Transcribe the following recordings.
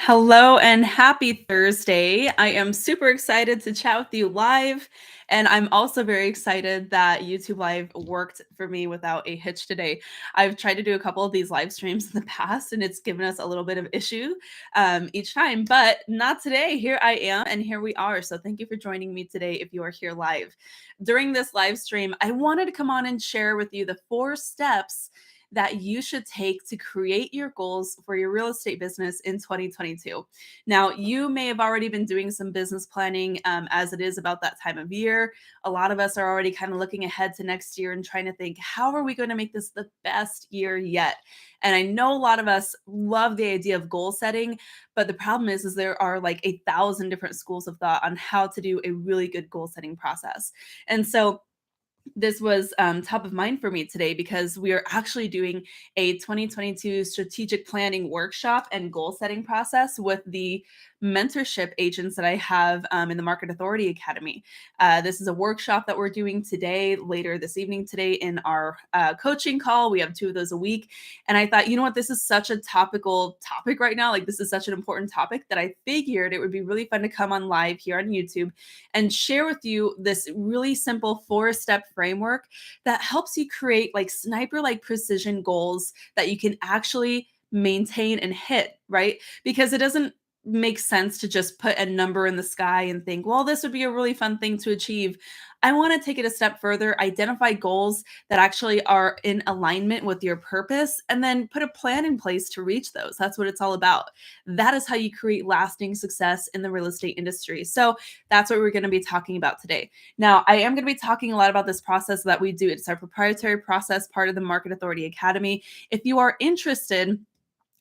Hello and happy Thursday. I am super excited to chat with you live. And I'm also very excited that YouTube Live worked for me without a hitch today. I've tried to do a couple of these live streams in the past and it's given us a little bit of issue each time, but not today. Here I am and here we are. So thank you for joining me today if you are here live. During this live stream, I wanted to come on and share with you the 4 steps that you should take to create your goals for your real estate business in 2022. Now, you may have already been doing some business planning as it is about that time of year. A lot of us are already kind of looking ahead to next year and trying to think, how are we going to make this the best year yet? And I know a lot of us love the idea of goal setting, but the problem is there are like 1,000 different schools of thought on how to do a really good goal setting process. And so this was top of mind for me today because we are actually doing a 2022 strategic planning workshop and goal setting process with the mentorship agents that I have in the Market Authority Academy. This is a workshop that we're doing today, later this evening today in our coaching call. We have 2 of those a week. And I thought, you know what, this is such a topical topic right now. Like, this is such an important topic that I figured it would be really fun to come on live here on YouTube and share with you this really simple 4-step framework that helps you create like sniper like precision goals that you can actually maintain and hit, right? Because it doesn't make sense to just put a number in the sky and think, well, this would be a really fun thing to achieve. I want to take it a step further, identify goals that actually are in alignment with your purpose, and then put a plan in place to reach those. That's what it's all about. That is how you create lasting success in the real estate industry. So, that's what we're going to be talking about today. Now, I am going to be talking a lot about this process that we do. It's our proprietary process, part of the Market Authority Academy. If you are interested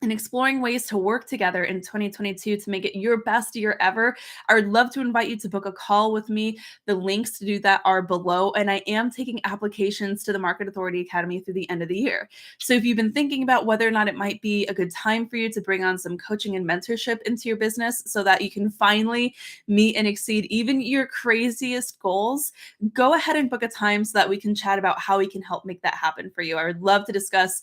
and exploring ways to work together in 2022 to make it your best year ever, I would love to invite you to book a call with me. The links to do that are below, and I am taking applications to the Market Authority Academy through the end of the year. So if you've been thinking about whether or not it might be a good time for you to bring on some coaching and mentorship into your business so that you can finally meet and exceed even your craziest goals, go ahead and book a time so that we can chat about how we can help make that happen for you. I would love to discuss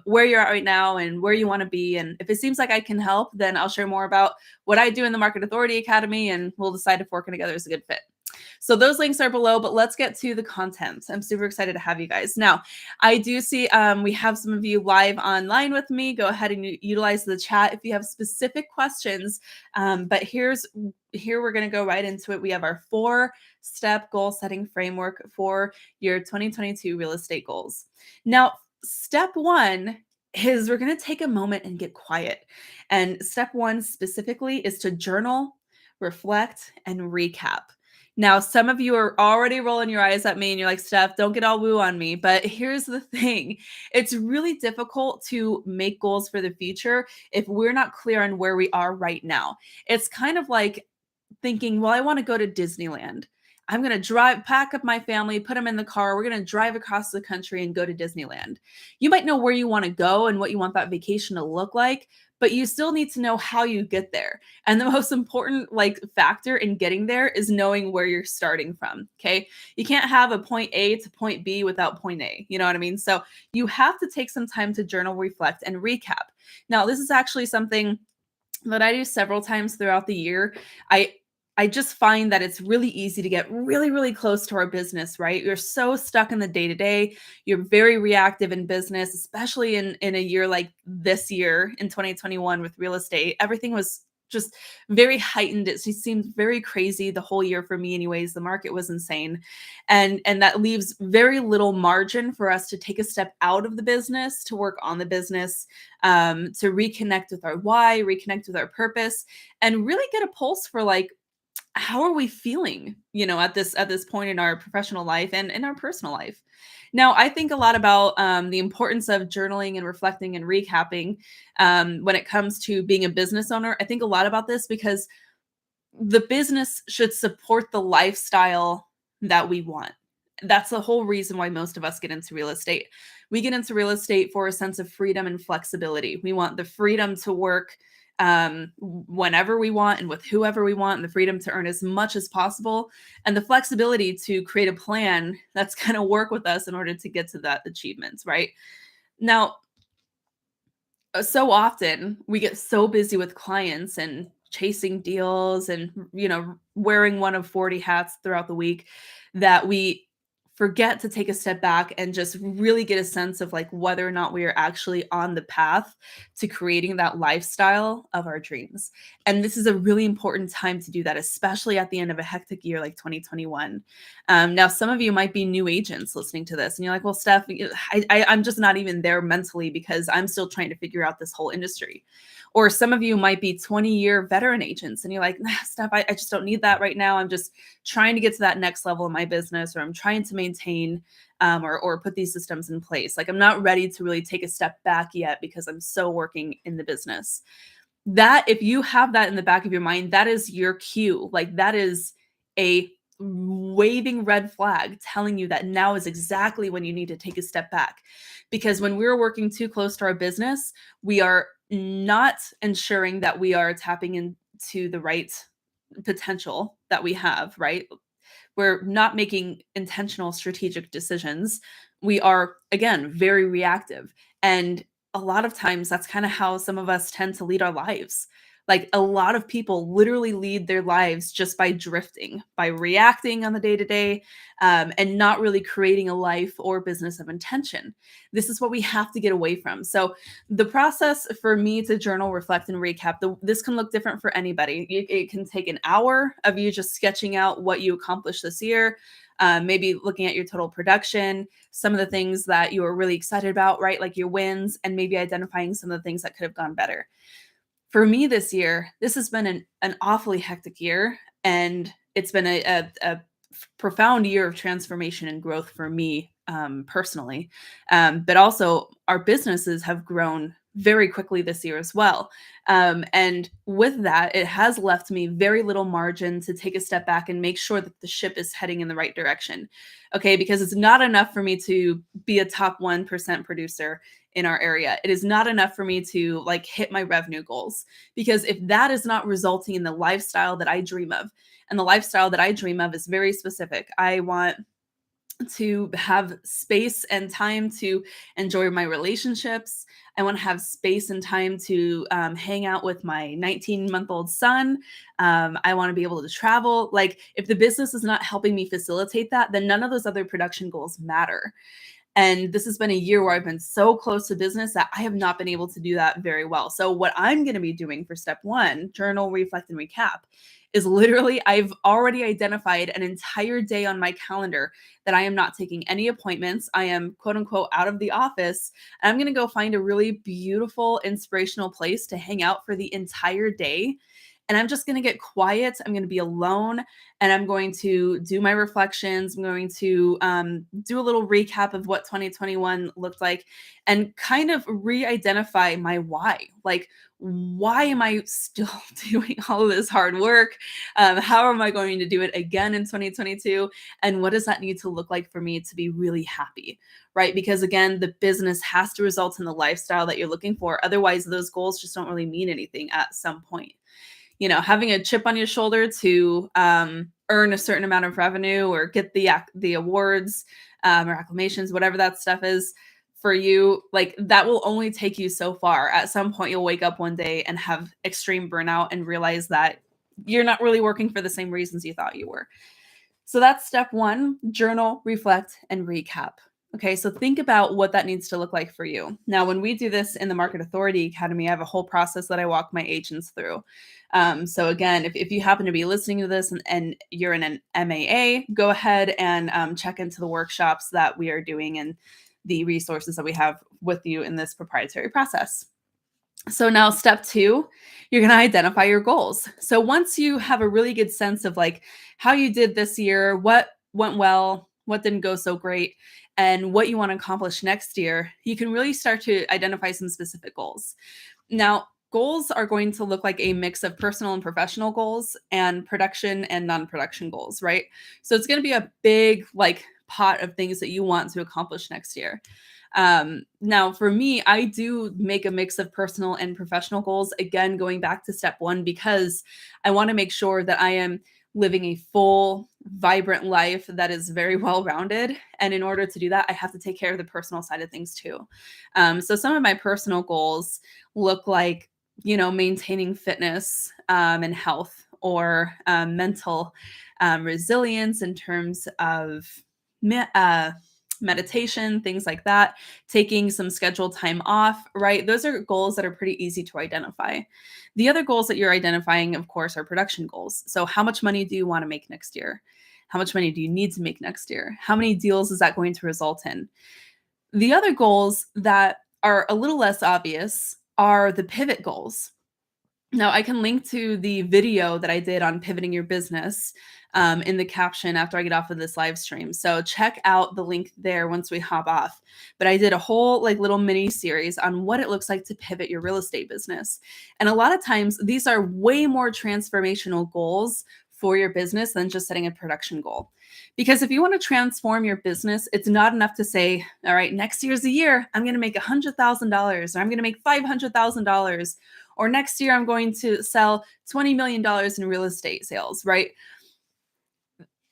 where you're at right now and where you want to be. And if it seems like I can help, then I'll share more about what I do in the Market Authority Academy and we'll decide if working together is a good fit. So those links are below, but let's get to the content. I'm super excited to have you guys. Now, I do see we have some of you live online with me. Go ahead and utilize the chat if you have specific questions. But here we're going to go right into it. We have our 4-step goal setting framework for your 2022 real estate goals. Now, step 1 is we're going to take a moment and get quiet. And step 1 specifically is to journal, reflect, and recap. Now, some of you are already rolling your eyes at me and you're like, Steph, don't get all woo on me. But here's the thing. It's really difficult to make goals for the future if we're not clear on where we are right now. It's kind of like thinking, well, I want to go to Disneyland. I'm going to pack up my family, put them in the car. We're going to drive across the country and go to Disneyland. You might know where you want to go and what you want that vacation to look like, but you still need to know how you get there. And the most important factor in getting there is knowing where you're starting from. Okay. You can't have a point A to point B without point A. You know what I mean? So you have to take some time to journal, reflect, and recap. Now, this is actually something that I do several times throughout the year. I just find that it's really easy to get really, really close to our business, right? You're so stuck in the day to day. You're very reactive in business, especially in a year like this year in 2021 with real estate. Everything was just very heightened. It just seemed very crazy the whole year for me anyways. The market was insane. And that leaves very little margin for us to take a step out of the business, to work on the business, to reconnect with our why, reconnect with our purpose, and really get a pulse for how are we feeling, at this point in our professional life and in our personal life. Now, I think a lot about the importance of journaling and reflecting and recapping when it comes to being a business owner. I think a lot about this because the business should support the lifestyle that we want. That's the whole reason why most of us get into real estate. We get into real estate for a sense of freedom and flexibility. We want the freedom to work whenever we want and with whoever we want, and the freedom to earn as much as possible, and the flexibility to create a plan that's going to work with us in order to get to that achievement, right? Now, So often we get so busy with clients and chasing deals and wearing one of 40 hats throughout the week that we forget to take a step back and just really get a sense of like whether or not we are actually on the path to creating that lifestyle of our dreams. And this is a really important time to do that, especially at the end of a hectic year like 2021. Now, some of you might be new agents listening to this, and you're like, "Well, Steph, I'm just not even there mentally because I'm still trying to figure out this whole industry." Or some of you might be 20-year veteran agents, and you're like, "Nah, Steph, I just don't need that right now. I'm just trying to get to that next level in my business, or I'm trying to maintain or put these systems in place. Like I'm not ready to really take a step back yet because I'm so working in the business." That if you have that in the back of your mind, that is your cue. Like that is a waving red flag telling you that now is exactly when you need to take a step back. Because when we're working too close to our business, we are not ensuring that we are tapping into the right potential that we have, right? We're not making intentional strategic decisions. We are, again, very reactive. And a lot of times that's kind of how some of us tend to lead our lives. Like a lot of people literally lead their lives just by drifting, by reacting on the day to day, and not really creating a life or business of intention. This is what we have to get away from. So, the process for me to journal, reflect, and recap, this can look different for anybody. It can take an hour of you just sketching out what you accomplished this year, maybe looking at your total production, some of the things that you were really excited about, right? Like your wins, and maybe identifying some of the things that could have gone better. For me this year, this has been an awfully hectic year, and it's been a profound year of transformation and growth for me personally. But also, our businesses have grown very quickly this year as well. And with that, it has left me very little margin to take a step back and make sure that the ship is heading in the right direction. Okay, because it's not enough for me to be a top 1% producer in our area. It is not enough for me to like hit my revenue goals, because if that is not resulting in the lifestyle that I dream of, and the lifestyle that I dream of is very specific. I want to have space and time to enjoy my relationships. I want to have space and time to hang out with my 19-month-old son. I want to be able to travel. Like, if the business is not helping me facilitate that, then none of those other production goals matter. And this has been a year where I've been so close to business that I have not been able to do that very well. So, what I'm going to be doing for step one, journal, reflect, and recap, is literally I've already identified an entire day on my calendar that I am not taking any appointments. I am quote unquote out of the office. And I'm going to go find a really beautiful, inspirational place to hang out for the entire day. And I'm just going to get quiet. I'm going to be alone, and I'm going to do my reflections. I'm going to do a little recap of what 2021 looked like and kind of re identify my why. Like, why am I still doing all of this hard work? How am I going to do it again in 2022? And what does that need to look like for me to be really happy? Right? Because again, the business has to result in the lifestyle that you're looking for. Otherwise, those goals just don't really mean anything at some point. Having a chip on your shoulder to earn a certain amount of revenue or get the awards or acclamations, whatever that stuff is for you, like that will only take you so far. At some point, you'll wake up one day and have extreme burnout and realize that you're not really working for the same reasons you thought you were. So that's step one: journal, reflect, and recap. Okay, so think about what that needs to look like for you. Now, when we do this in the Market Authority Academy, I have a whole process that I walk my agents through. So again, if you happen to be listening to this and you're in an MAA, go ahead and check into the workshops that we are doing and the resources that we have with you in this proprietary process. So now step two, you're going to identify your goals. So once you have a really good sense of like how you did this year, what went well, what didn't go so great, and what you want to accomplish next year, you can really start to identify some specific goals. Now, goals are going to look like a mix of personal and professional goals and production and non-production goals, right? So it's going to be a big like pot of things that you want to accomplish next year. Now, for me, I do make a mix of personal and professional goals. Again, going back to step one, because I want to make sure that I am living a full, vibrant life that is very well rounded. And in order to do that, I have to take care of the personal side of things too. So some of my personal goals look like, maintaining fitness and health, or mental resilience in terms of me- uh, meditation, things like that, taking some scheduled time off, right? Those are goals that are pretty easy to identify. The other goals that you're identifying, of course, are production goals. So, how much money do you want to make next year? How much money do you need to make next year? How many deals is that going to result in? The other goals that are a little less obvious are the pivot goals. Now, I can link to the video that I did on pivoting your business in the caption after I get off of this live stream. So check out the link there once we hop off. But I did a whole little mini series on what it looks like to pivot your real estate business. And a lot of times these are way more transformational goals for your business than just setting a production goal. Because if you want to transform your business, it's not enough to say, all right, next year's the year, I'm going to make $100,000, or I'm going to make $500,000, or next year I'm going to sell $20 million in real estate sales, right?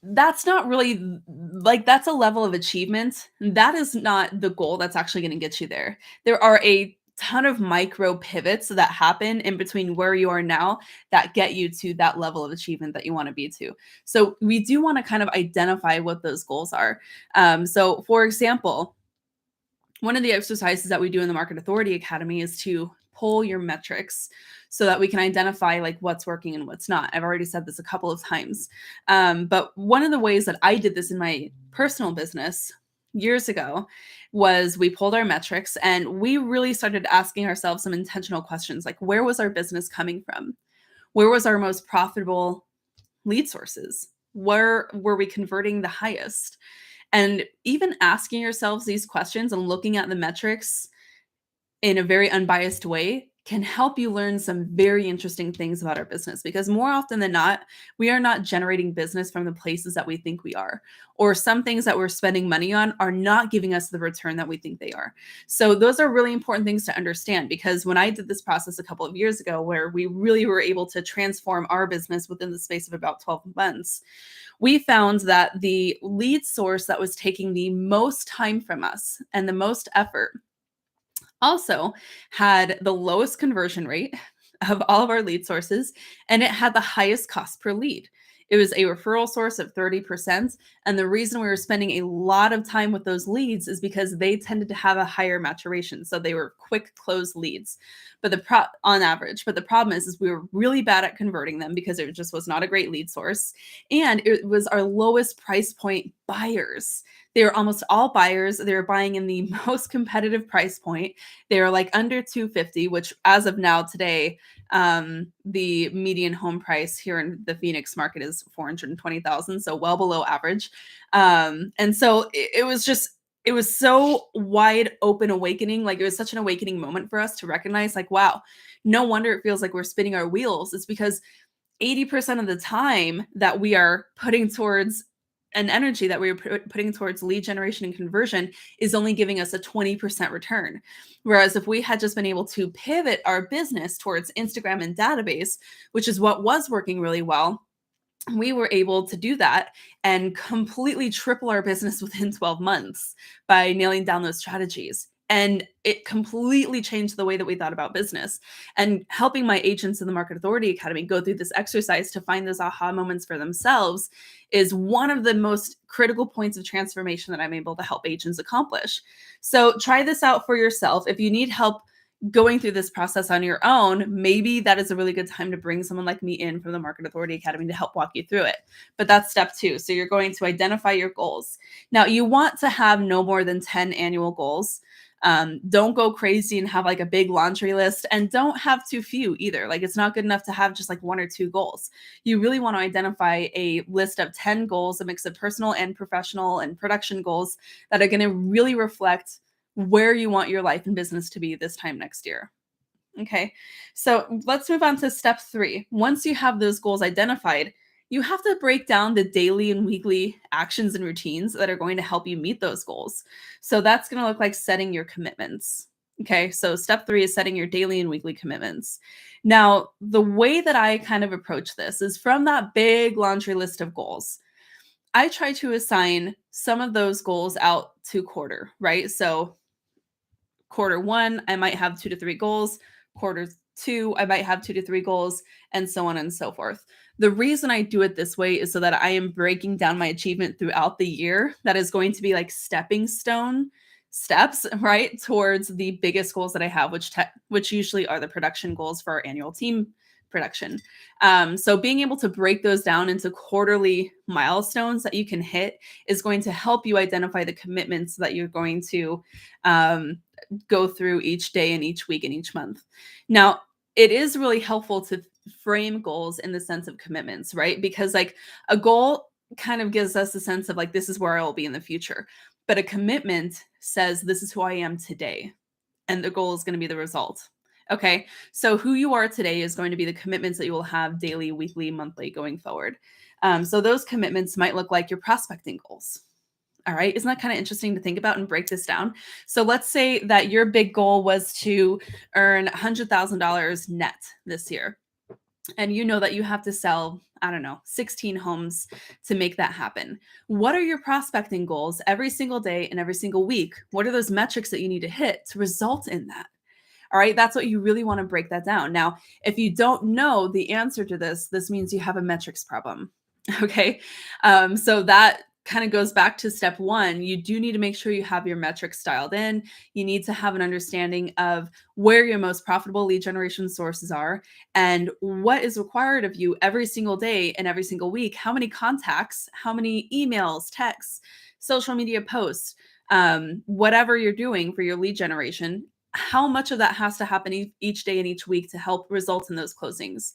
That's not really that's a level of achievement. That is not the goal that's actually going to get you there. There are a ton of micro pivots that happen in between where you are now that get you to that level of achievement that you want to be to. So we do want to kind of identify what those goals are. So for example, one of the exercises that we do in the Market Authority Academy is to pull your metrics so that we can identify what's working and what's not. I've already said this a couple of times. But one of the ways that I did this in my personal business years ago was we pulled our metrics and we really started asking ourselves some intentional questions, like where was our business coming from? Where was our most profitable lead sources? Where were we converting the highest? And even asking yourselves these questions and looking at the metrics in a very unbiased way can help you learn some very interesting things about our business, because more often than not, we are not generating business from the places that we think we are, or some things that we're spending money on are not giving us the return that we think they are. So those are really important things to understand, because when I did this process a couple of years ago, where we really were able to transform our business within the space of about 12 months, we found that the lead source that was taking the most time from us and the most effort also had the lowest conversion rate of all of our lead sources, and it had the highest cost per lead. It was a referral source of 30%. And the reason we were spending a lot of time with those leads is because they tended to have a higher maturation. So they were quick close leads, but on average. But the problem is we were really bad at converting them because it just was not a great lead source. And it was our lowest price point buyers. They were almost all buyers. They were buying in the most competitive price point. They were under 250, which as of now today, the median home price here in the Phoenix market is 420,000, so well below average. And so it was so wide open awakening. It was such an awakening moment for us to recognize, wow, no wonder it feels like we're spinning our wheels. It's because 80% of the time that we are putting towards an energy that we were putting towards lead generation and conversion is only giving us a 20% return. Whereas if we had just been able to pivot our business towards Instagram and database, which is what was working really well, we were able to do that and completely triple our business within 12 months by nailing down those strategies. And it completely changed the way that we thought about business. And helping my agents in the Market Authority Academy go through this exercise to find those aha moments for themselves is one of the most critical points of transformation that I'm able to help agents accomplish. So try this out for yourself. If you need help going through this process on your own, maybe that is a really good time to bring someone like me in from the Market Authority Academy to help walk you through it. But that's step 2. So you're going to identify your goals. Now, you want to have no more than 10 annual goals. Don't go crazy and have a big laundry list, and don't have too few either. It's not good enough to have just 1 or 2 goals. You really want to identify a list of 10 goals, a mix of personal and professional and production goals that are going to really reflect where you want your life and business to be this time next year. Okay, so let's move on to step 3. Once you have those goals identified, you have to break down the daily and weekly actions and routines that are going to help you meet those goals. So that's going to look like setting your commitments. Okay, so step 3 is setting your daily and weekly commitments. Now, the way that I kind of approach this is from that big laundry list of goals. I try to assign some of those goals out to quarter, right? So quarter one, I might have 2 to 3 goals. Quarter two, I might have 2 to 3 goals, and so on and so forth. The reason I do it this way is so that I am breaking down my achievement throughout the year. That is going to be like stepping stone steps, right, towards the biggest goals that I have, which usually are the production goals for our annual team production. So being able to break those down into quarterly milestones that you can hit is going to help you identify the commitments that you're going to um, go through each day and each week and each month. Now, it is really helpful to frame goals in the sense of commitments, right? Because like a goal kind of gives us a sense of like, this is where I will be in the future. But a commitment says, this is who I am today. And the goal is going to be the result. Okay. So who you are today is going to be the commitments that you will have daily, weekly, monthly going forward. So those commitments might look like your prospecting goals. All right. Isn't that kind of interesting to think about and break this down? So let's say that your big goal was to earn $100,000 net this year. And you know that you have to sell, I don't know, 16 homes to make that happen. What are your prospecting goals every single day and every single week? What are those metrics that you need to hit to result in that? All right. That's what you really want to break that down. Now, if you don't know the answer to this means you have a metrics problem. Okay. So that kind of goes back to step one. You do need to make sure you have your metrics dialed in. You need to have an understanding of where your most profitable lead generation sources are and what is required of you every single day and every single week. How many contacts, how many emails, texts, social media posts, whatever you're doing for your lead generation, how much of that has to happen each day and each week to help result in those closings.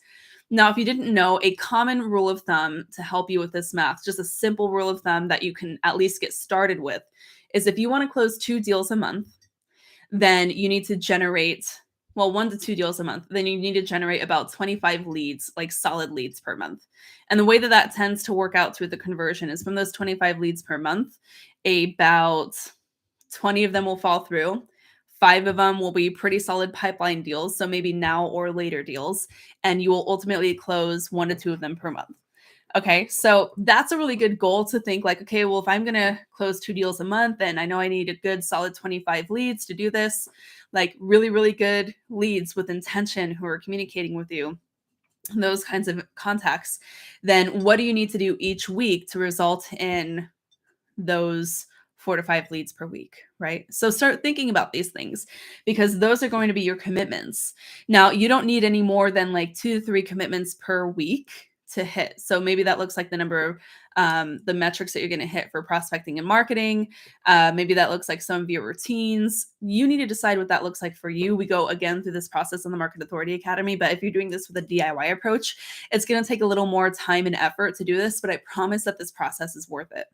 Now, if you didn't know, a common rule of thumb to help you with this math, just a simple rule of thumb that you can at least get started with, is if you want to close 2 deals a month, then you need to generate, well, 1 to 2 deals a month. Then you need to generate about 25 leads, like solid leads per month. And the way that that tends to work out through the conversion is from those 25 leads per month, about 20 of them will fall through. 5 of them will be pretty solid pipeline deals, so maybe now or later deals, and you will ultimately close 1 to 2 of them per month. Okay, so that's a really good goal to think like, okay, well, if I'm going to close 2 deals a month and I know I need a good solid 25 leads to do this, like really, really good leads with intention who are communicating with you, those kinds of contacts, then what do you need to do each week to result in those 4 to 5 leads per week, right? So start thinking about these things because those are going to be your commitments. Now, you don't need any more than like 2 to 3 commitments per week to hit. So maybe that looks like the number of the metrics that you're going to hit for prospecting and marketing. Maybe that looks like some of your routines. You need to decide what that looks like for you. We go again through this process in the Market Authority Academy, but if you're doing this with a DIY approach, it's going to take a little more time and effort to do this, but I promise that this process is worth it.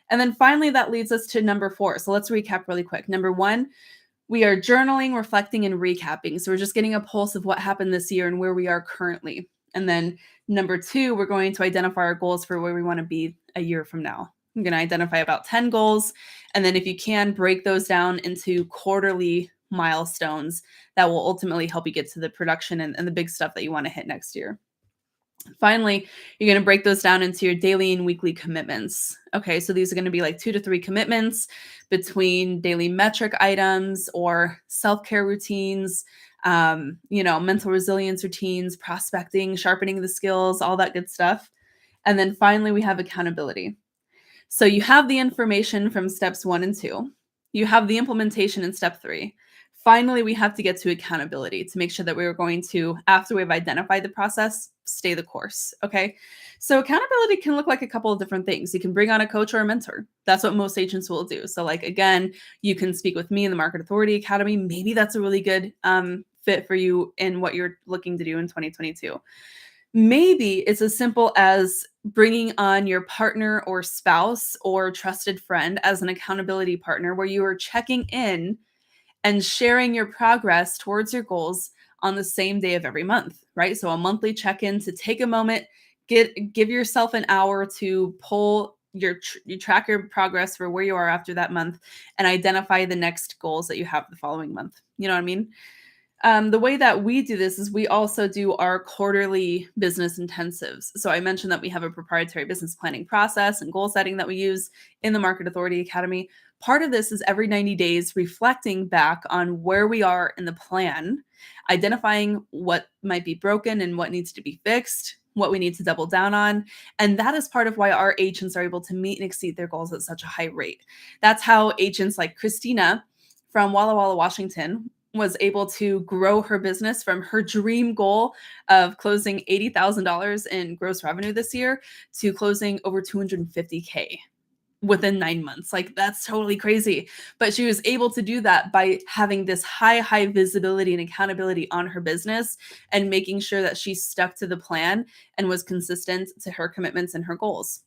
And then finally, that leads us to number 4. So let's recap really quick. Number 1, we are journaling, reflecting, and recapping. So we're just getting a pulse of what happened this year and where we are currently. And then number 2, we're going to identify our goals for where we want to be a year from now. I'm going to identify about 10 goals. And then if you can, break those down into quarterly milestones that will ultimately help you get to the production and the big stuff that you want to hit next year. Finally, you're going to break those down into your daily and weekly commitments. Okay, so these are going to be like 2 to 3 commitments between daily metric items or self-care routines, mental resilience routines, prospecting, sharpening the skills, all that good stuff. And then finally, we have accountability. So you have the information from steps 1 and 2. You have the implementation in step 3. Finally, we have to get to accountability to make sure that we're going to, after we've identified the process, stay the course. Okay. So accountability can look like a couple of different things. You can bring on a coach or a mentor. That's what most agents will do. So like, again, you can speak with me in the Market Authority Academy. Maybe that's a really good fit for you in what you're looking to do in 2022. Maybe it's as simple as bringing on your partner or spouse or trusted friend as an accountability partner where you are checking in and sharing your progress towards your goals on the same day of every month, right? So a monthly check-in to take a moment, give yourself an hour to pull you track your progress for where you are after that month and identify the next goals that you have the following month. You know what I mean? The way that we do this is we also do our quarterly business intensives. So I mentioned that we have a proprietary business planning process and goal setting that we use in the Market Authority Academy. Part of this is every 90 days reflecting back on where we are in the plan, identifying what might be broken and what needs to be fixed, what we need to double down on. And that is part of why our agents are able to meet and exceed their goals at such a high rate. That's how agents like Christina from Walla Walla, Washington, was able to grow her business from her dream goal of closing $80,000 in gross revenue this year to closing over 250K within 9 months. Like, that's totally crazy. But she was able to do that by having this high visibility and accountability on her business and making sure that she stuck to the plan and was consistent to her commitments and her goals.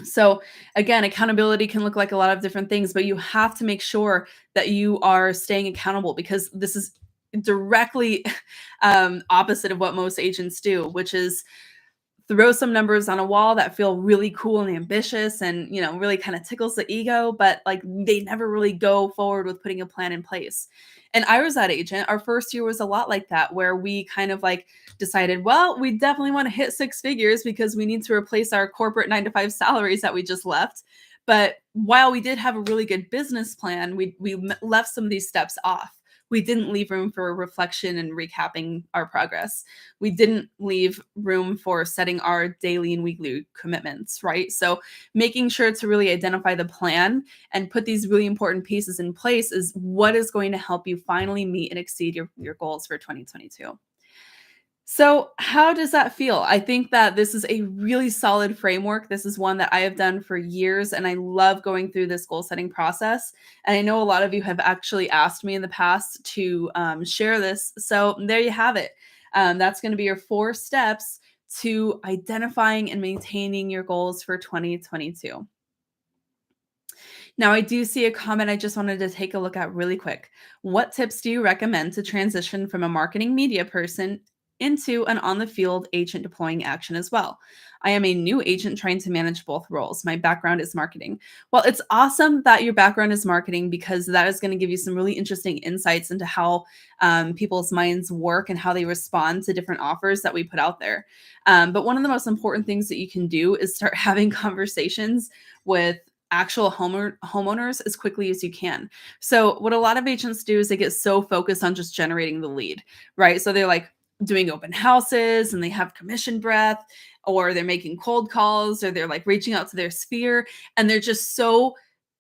So again, accountability can look like a lot of different things, but you have to make sure that you are staying accountable, because this is directly opposite of what most agents do, which is throw some numbers on a wall that feel really cool and ambitious and, really kind of tickles the ego, but like they never really go forward with putting a plan in place. And I was that agent. Our first year was a lot like that, where we kind of like decided, well, we definitely want to hit six figures because we need to replace our corporate 9 to 5 salaries that we just left. But while we did have a really good business plan, we left some of these steps off. We didn't leave room for reflection and recapping our progress. We didn't leave room for setting our daily and weekly commitments, right? So making sure to really identify the plan and put these really important pieces in place is what is going to help you finally meet and exceed your goals for 2022. So, how does that feel? I think that this is a really solid framework. This is one that I have done for years, and I love going through this goal setting process. And I know a lot of you have actually asked me in the past to share this. So, there you have it. That's going to be your 4 steps to identifying and maintaining your goals for 2022. Now, I do see a comment I just wanted to take a look at really quick. What tips do you recommend to transition from a marketing media person into an on the field agent deploying action as well? I am a new agent trying to manage both roles. My background is marketing. Well, it's awesome that your background is marketing, because that is going to give you some really interesting insights into how people's minds work and how they respond to different offers that we put out there. But one of the most important things that you can do is start having conversations with actual homeowners as quickly as you can. So what a lot of agents do is they get so focused on just generating the lead, right? So they're like doing open houses and they have commission breath, or they're making cold calls, or they're like reaching out to their sphere, and they're just so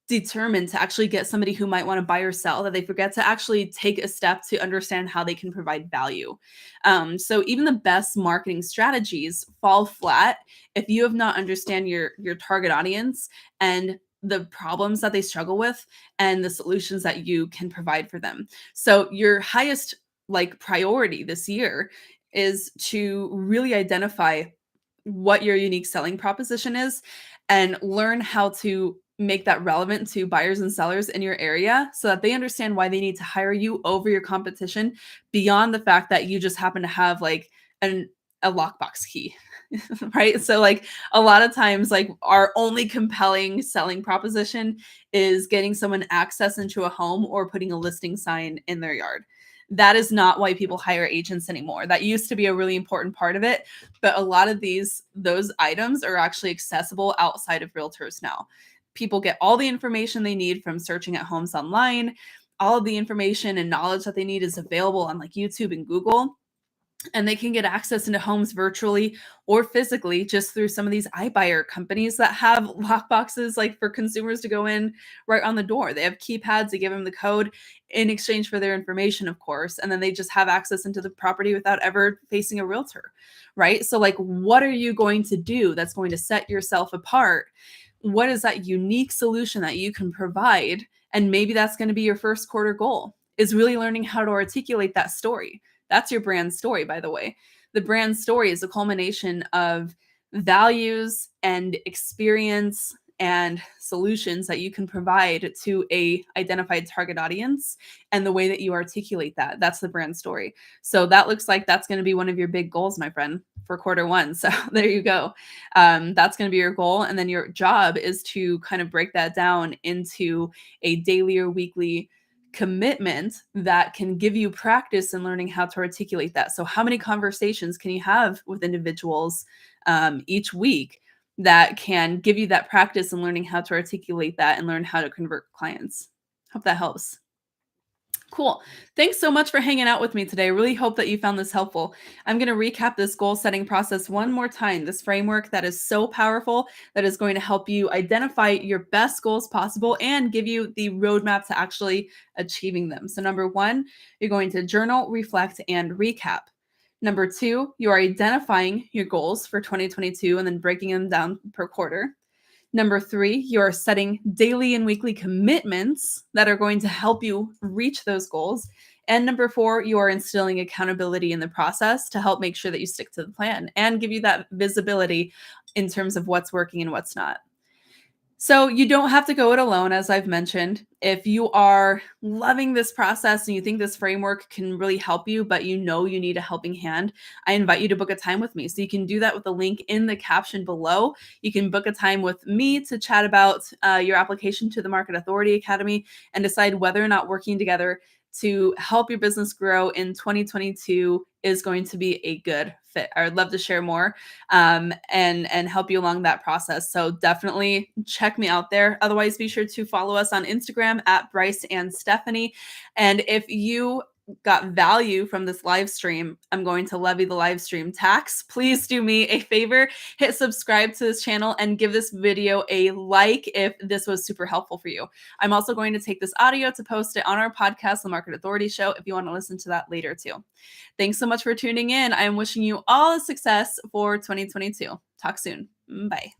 determined to actually get somebody who might want to buy or sell that they forget to actually take a step to understand how they can provide value. So even the best marketing strategies fall flat if you have not understand your target audience and the problems that they struggle with and the solutions that you can provide for them. So your highest like priority this year is to really identify what your unique selling proposition is and learn how to make that relevant to buyers and sellers in your area so that they understand why they need to hire you over your competition, beyond the fact that you just happen to have like a lockbox key. Right? So like a lot of times, like our only compelling selling proposition is getting someone access into a home or putting a listing sign in their yard. That is not why people hire agents anymore. That used to be a really important part of it, but a lot of those items are actually accessible outside of realtors now. People get all the information they need from searching at homes online. All of the information and knowledge that they need is available on like YouTube and Google, and they can get access into homes virtually or physically just through some of these iBuyer companies that have lock boxes like for consumers to go in right on the door. They have keypads, they give them the code in exchange for their information, of course, and then they just have access into the property without ever facing a realtor, right? So like, what are you going to do that's going to set yourself apart? What is that unique solution that you can provide? And maybe that's going to be your first quarter goal, is really learning how to articulate that story. That's your brand story, by the way. The brand story is a culmination of values and experience and solutions that you can provide to a identified target audience, and the way that you articulate that, that's the brand story. So that looks like that's going to be one of your big goals, my friend, for quarter one. So there you go. That's going to be your goal. And then your job is to kind of break that down into a daily or weekly commitment that can give you practice in learning how to articulate that. So, how many conversations can you have with individuals each week that can give you that practice in learning how to articulate that and learn how to convert clients? Hope that helps. Cool. Thanks so much for hanging out with me today. I really hope that you found this helpful. I'm going to recap this goal setting process one more time. This framework that is so powerful that is going to help you identify your best goals possible and give you the roadmap to actually achieving them. So, number one, you're going to journal, reflect, and recap. Number two, you are identifying your goals for 2022 and then breaking them down per quarter. Number three, you're setting daily and weekly commitments that are going to help you reach those goals. And number four, you are instilling accountability in the process to help make sure that you stick to the plan and give you that visibility in terms of what's working and what's not. So you don't have to go it alone, as I've mentioned. If you are loving this process and you think this framework can really help you, but you know you need a helping hand, I invite you to book a time with me. So you can do that with the link in the caption below. You can book a time with me to chat about your application to the Market Authority Academy and decide whether or not working together to help your business grow in 2022 is going to be a good fit. I would love to share more and help you along that process. So definitely check me out there. Otherwise, be sure to follow us on Instagram at Bryce and Stefanie. And if you got value from this live stream, I'm going to levy the live stream tax. Please do me a favor, hit subscribe to this channel and give this video a like if this was super helpful for you. I'm also going to take this audio to post it on our podcast, The Market Authority Show, if you want to listen to that later too. Thanks so much for tuning in. I am wishing you all the success for 2022. Talk soon. Bye.